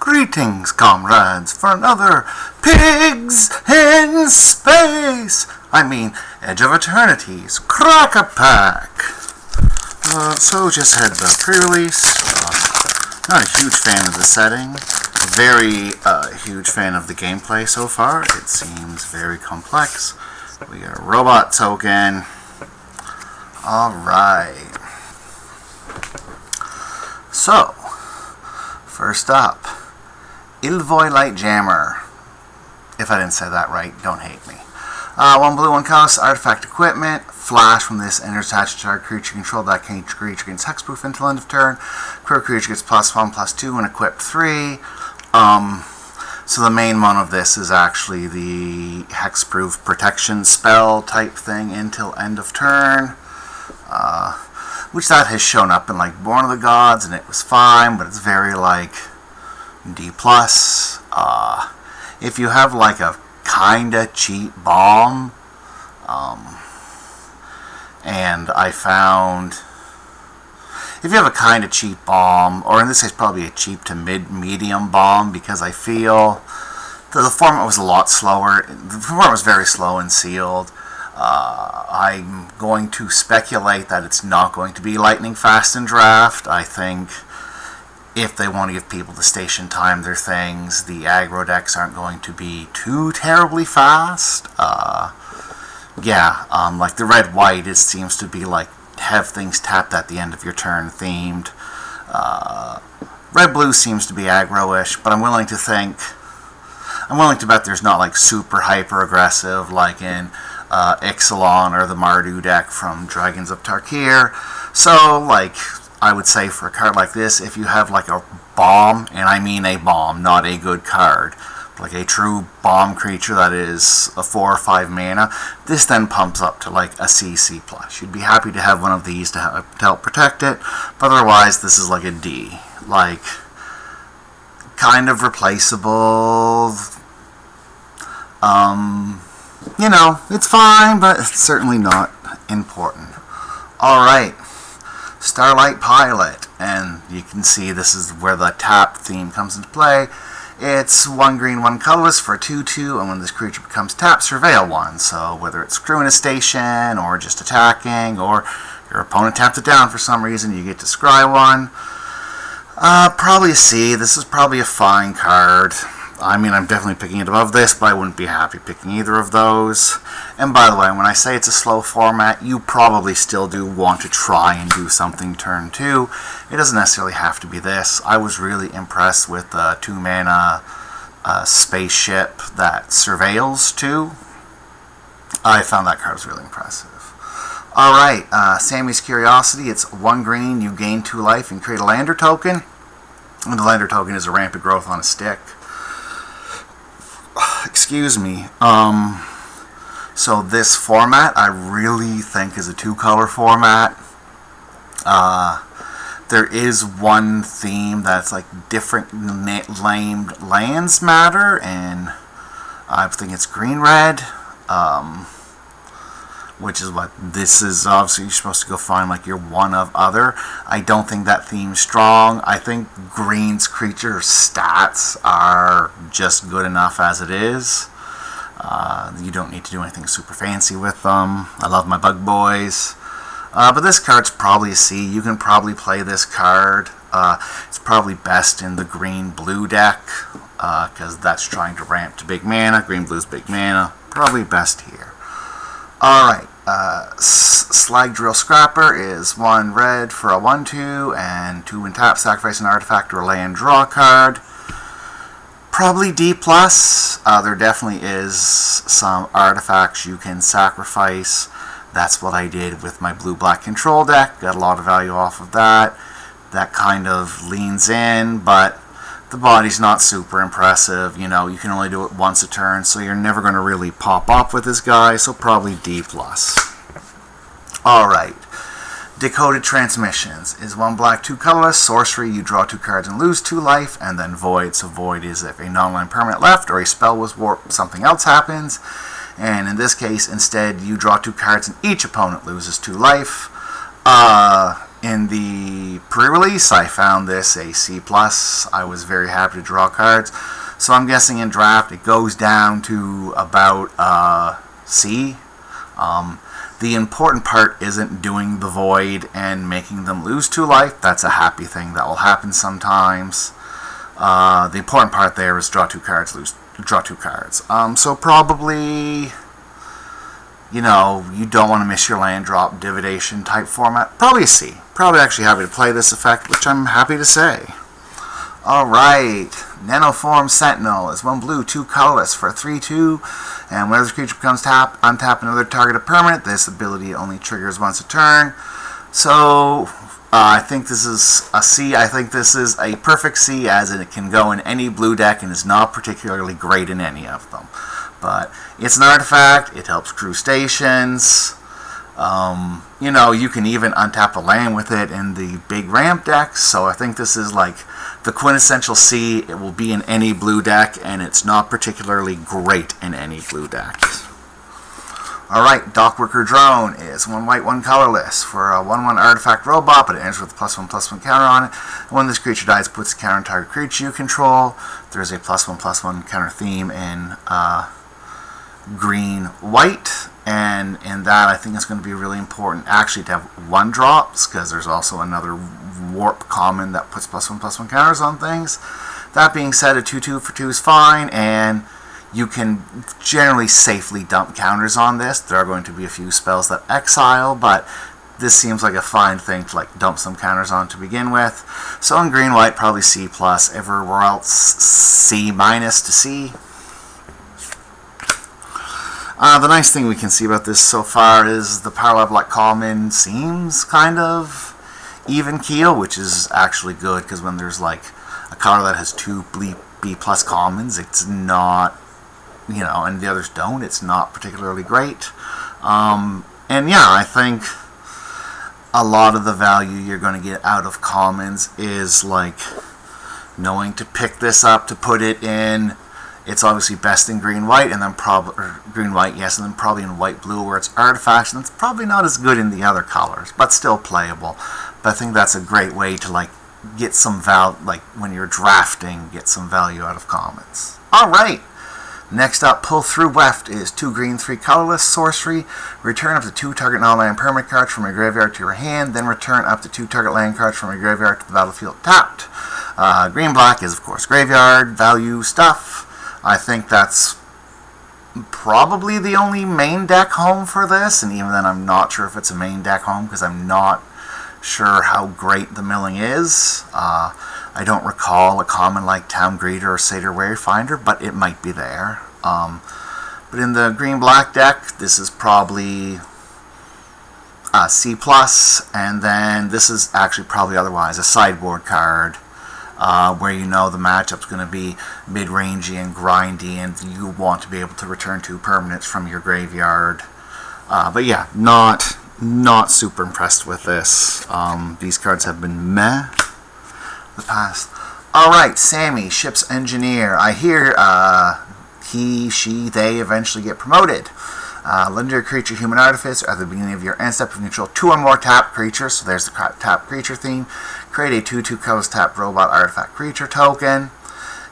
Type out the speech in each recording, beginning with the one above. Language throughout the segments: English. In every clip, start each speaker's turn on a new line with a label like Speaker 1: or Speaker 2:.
Speaker 1: Greetings, comrades, for another Pigs in Space! Edge of Eternity's Carck-a-Pack. So just had the pre-release. Not a huge fan of the setting. Very huge fan of the gameplay so far. It seems very complex. We got a robot token. Alright. So, first up, Ilvoy Light Jammer. If I didn't say that right, don't hate me. One blue, one colorless, artifact equipment. Flash from this enters attached to target creature controlled. That creature gains hexproof until end of turn. Creature gets +1/+2 and equip 3. So the main one of this is actually the hexproof protection spell type thing until end of turn. Which that has shown up in like Born of the Gods, and it was fine, but it's very like D+. If you have like a kinda cheap bomb, and I found if you have a kinda cheap bomb, or in this case probably a cheap to medium bomb, because I feel that the format was a lot slower. The format was very slow and sealed. I'm going to speculate that it's not going to be lightning fast in draft. I think if they want to give people the station time their things, the aggro decks aren't going to be too terribly fast. Like the red-white, it seems to be like have things tapped at the end of your turn themed. Red-blue seems to be aggro-ish, but I'm willing to bet there's not like super hyper-aggressive like in Ixalan or the Mardu deck from Dragons of Tarkir. So, like, I would say for a card like this, if you have like a bomb, and I mean a bomb, not a good card, like a true bomb creature that is a 4 or 5 mana, this then pumps up to like a CC+. You'd be happy to have one of these to help protect it, but otherwise this is like a D. Like, kind of replaceable. It's fine, but it's certainly not important. Alright, Starlight Pilot, and you can see this is where the tap theme comes into play. It's 1 green, 1 colorless for a 2/2, and when this creature becomes tapped, surveil 1. So whether it's screwing a station, or just attacking, or your opponent tapped it down for some reason, you get to scry 1. Probably a C. This is probably a fine card. I'm definitely picking it above this, but I wouldn't be happy picking either of those. And by the way, when I say it's a slow format, you probably still do want to try and do something turn 2. It doesn't necessarily have to be this. I was really impressed with the 2-mana spaceship that surveils 2. I found that card was really impressive. Alright, Sammy's Curiosity. It's 1 green, you gain 2 life and create a lander token. And the lander token is a rampant growth on a stick. Excuse me. So this format I really think is a 2-color format. There is one theme that's like different named lands matter, and I think it's green-red, which is what this is. Obviously you're supposed to go find like your one of other. I don't think that theme's strong. I think green's creature stats are just good enough as it is. You don't need to do anything super fancy with them. I love my bug boys. But this card's probably a C. You can probably play this card. It's probably best in the green-blue deck, because that's trying to ramp to big mana. Green-blue's big mana. Probably best here. Alright, Slag Drill Scrapper is 1 red for a 1/2, and 2 when tap, sacrifice an artifact or land, draw a card. Probably D+. There definitely is some artifacts you can sacrifice. That's what I did with my blue-black control deck. Got a lot of value off of that. That kind of leans in, but the body's not super impressive. You can only do it once a turn, so you're never going to really pop up with this guy, so probably D+. Alright. Decoded Transmissions is 1 black, 2 colorless, sorcery, you draw 2 cards and lose 2 life, and then Void. So Void is if a non-land permanent left or a spell was warped, something else happens. And in this case, instead, you draw 2 cards and each opponent loses 2 life. In the pre-release, I found this a C+. I was very happy to draw cards. So I'm guessing in draft it goes down to about C. The important part isn't doing the void and making them lose 2 life. That's a happy thing that will happen sometimes. The important part there is draw 2 cards, draw 2 cards. So probably, you know, you don't want to miss your land drop dividation type format. Probably a C. Probably actually happy to play this effect, which I'm happy to say. Alright, Nanoform Sentinel is 1 blue, 2 colorless for a 3/2, and whenever the creature becomes tapped, untap another targeted permanent. This ability only triggers once a turn. So, I think this is a C. I think this is a perfect C, as in it can go in any blue deck and is not particularly great in any of them. But it's an artifact, it helps crew stations. You know, you can even untap a land with it in the big ramp decks, so I think this is like the quintessential C. It will be in any blue deck, and it's not particularly great in any blue deck. Alright, Dockworker Drone is 1 white, 1 colorless for a 1/1 artifact robot, but it enters with a +1/+1 counter on it. When this creature dies, puts a counter on target creature you control. There's a +1/+1 counter theme in green-white, and in that I think it's going to be really important actually to have 1 drops, because there's also another warp common that puts +1/+1 counters on things. That being said, a 2/2 for 2 is fine, and you can generally safely dump counters on this. There are going to be a few spells that exile, but this seems like a fine thing to like dump some counters on to begin with. So in green-white, probably C+, everywhere else C- to C. The nice thing we can see about this so far is the power level at common seems kind of even keel, which is actually good, because when there's like a color that has 2 B+ commons, it's not, you know, and the others don't, it's not particularly great. And yeah, I think a lot of the value you're going to get out of commons is like knowing to pick this up, to put it in. It's obviously best in green-white, and then green-white, yes, and then probably in white-blue where it's artifacts, and it's probably not as good in the other colors, but still playable. But I think that's a great way to like get some value, like when you're drafting, get some value out of commons. Alright, next up, Pull Through Weft is 2 green, 3 colorless, sorcery. Return up to 2 target non-land permanent cards from your graveyard to your hand, then return up to 2 target land cards from your graveyard to the battlefield tapped. Green-black is, of course, graveyard value stuff. I think that's probably the only main deck home for this, and even then I'm not sure if it's a main deck home, because I'm not sure how great the milling is. I don't recall a common like Town Greeter or Satyr Wayfinder, but it might be there. But in the green-black deck, this is probably C+, and then this is actually probably otherwise a sideboard card. Where you know the matchup's going to be mid-rangey and grindy, and you want to be able to return 2 permanents from your graveyard. But yeah, not super impressed with this. These cards have been meh in the past. Alright, Sammy, Ship's Engineer. I hear he, she, they eventually get promoted. Legendary creature, Human Artificer. At the beginning of your end step, you control 2 or more tapped creatures. So there's the tapped creature theme. Create a 2/2 colorless tapped robot artifact creature token.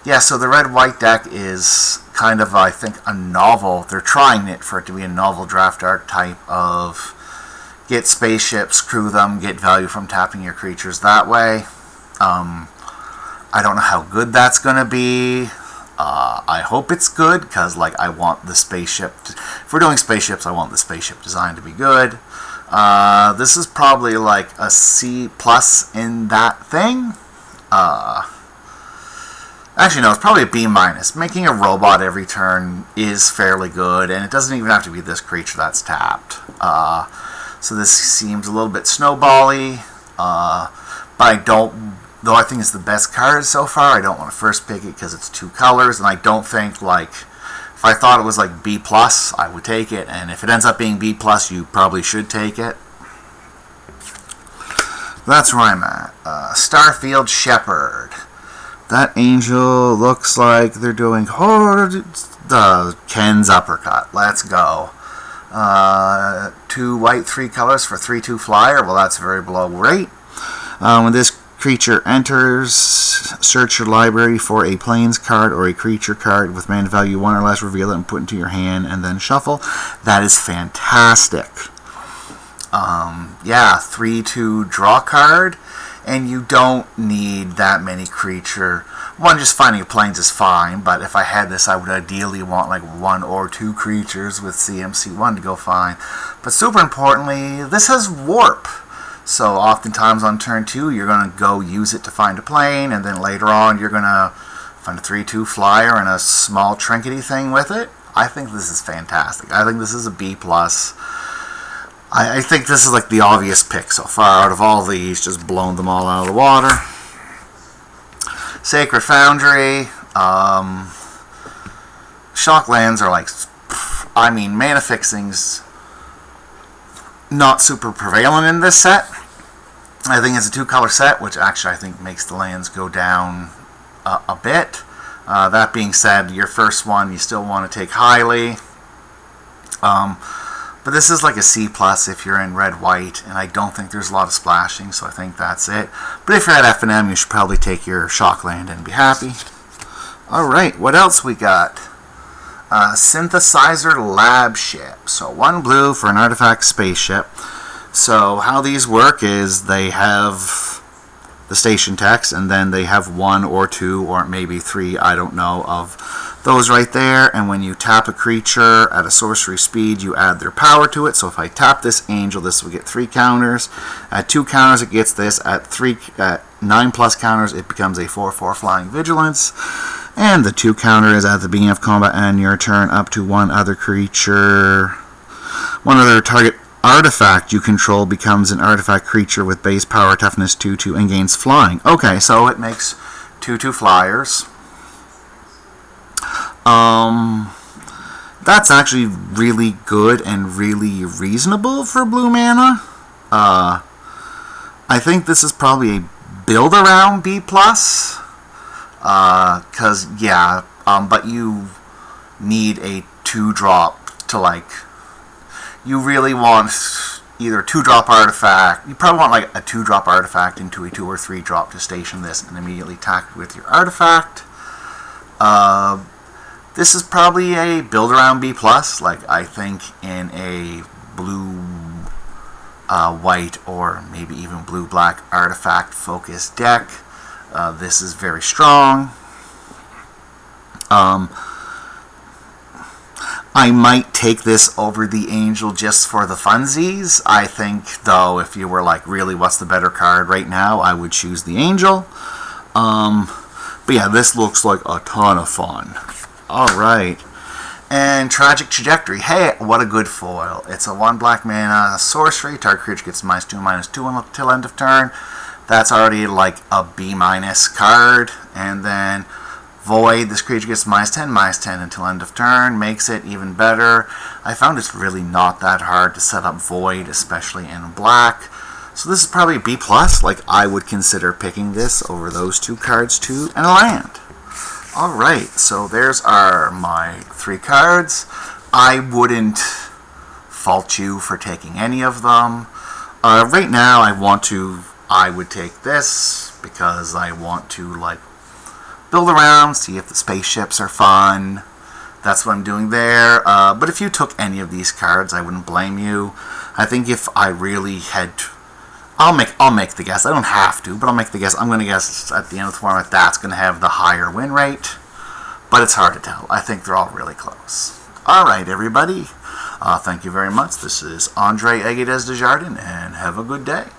Speaker 1: Yeah, so the red-white deck is kind of, I think, a novel. They're trying it for it to be a novel draft archetype of get spaceships, crew them, get value from tapping your creatures that way. I don't know how good that's going to be. I hope it's good, because like I want the spaceship if we're doing spaceships, I want the spaceship design to be good. This is probably like a C+ in that thing. Actually no, it's probably a B-. Making a robot every turn is fairly good, and it doesn't even have to be this creature that's tapped. So this seems a little bit snowbally, but I don't, though I think it's the best card so far, I don't want to first pick it because it's 2 colors, and I don't think, like, if I thought it was like B+, I would take it, and if it ends up being B+, you probably should take it. That's where I'm at. Starfield Shepherd. That angel looks like they're doing Ken's Uppercut. Let's go. 2 white, 3 colors for 3/2 flyer. Well, that's very below rate. When this creature enters, search your library for a plains card or a creature card with mana value 1 or less, reveal it and put it into your hand, and then shuffle. That is fantastic. Yeah, 3-2 draw card, and you don't need that many creature. One, just finding a plains is fine, but if I had this, I would ideally want like 1 or 2 creatures with CMC1 to go fine. But super importantly, this has warp. So oftentimes on turn 2, you're going to go use it to find a plane, and then later on you're going to find a 3-2 flyer and a small trinkety thing with it. I think this is fantastic. I think this is a B+. I think this is like the obvious pick so far out of all these, just blown them all out of the water. Sacred Foundry. Shock lands are like, I mean, mana fixing's not super prevalent in this set. I think it's a 2-color set, which actually I think makes the lands go down a bit. That being said, your first one you still want to take highly. But this is like a C+ if you're in red-white, and I don't think there's a lot of splashing, so I think that's it. But if you're at F&M, you should probably take your shock land and be happy. Alright, what else we got? Synthesizer Lab Ship. So 1 blue for an artifact spaceship. So how these work is they have the station text, and then they have 1 or 2 or maybe 3, I don't know, of those right there. And when you tap a creature at a sorcery speed, you add their power to it. So if I tap this angel, this will get 3 counters. At 2 counters, it gets this. At 9+ counters, it becomes a 4/4 flying vigilance. And the 2 counter is at the beginning of combat and your turn up to 1 other creature. 1 other target artifact you control becomes an artifact creature with base power, toughness 2/2, and gains flying. Okay, so it makes 2/2 flyers. That's actually really good and really reasonable for blue mana. I think this is probably a build around B+. Cause yeah, but you need a 2-drop to like. You really want either a 2-drop artifact. You probably want like a 2-drop artifact into a 2 or 3-drop to station this and immediately attack with your artifact. This is probably a build around B+. Like I think in a blue, white, or maybe even blue-black artifact focused deck. This is very strong. I might take this over the Angel just for the funsies. I think, though, if you were like, really, what's the better card right now, I would choose the Angel. But yeah, this looks like a ton of fun. Alright. And Tragic Trajectory. Hey, what a good foil. It's a 1 black mana sorcery. Target creature gets -2/-2 until end of turn. That's already like a B- card. And then Void, this creature gets -10/-10 until end of turn. Makes it even better. I found it's really not that hard to set up Void, especially in black. So this is probably a B+. Like, I would consider picking this over those 2 cards too, and a land. Alright, so there's my 3 cards. I wouldn't fault you for taking any of them. Right now, I would take this because I want to, like, build around, see if the spaceships are fun. That's what I'm doing there. But if you took any of these cards, I wouldn't blame you. I think if I really had to, I'll make the guess. I don't have to, but I'll make the guess. I'm going to guess at the end of the format that's going to have the higher win rate. But it's hard to tell. I think they're all really close. Alright, everybody. Thank you very much. This is Andre Aguides Desjardins, and have a good day.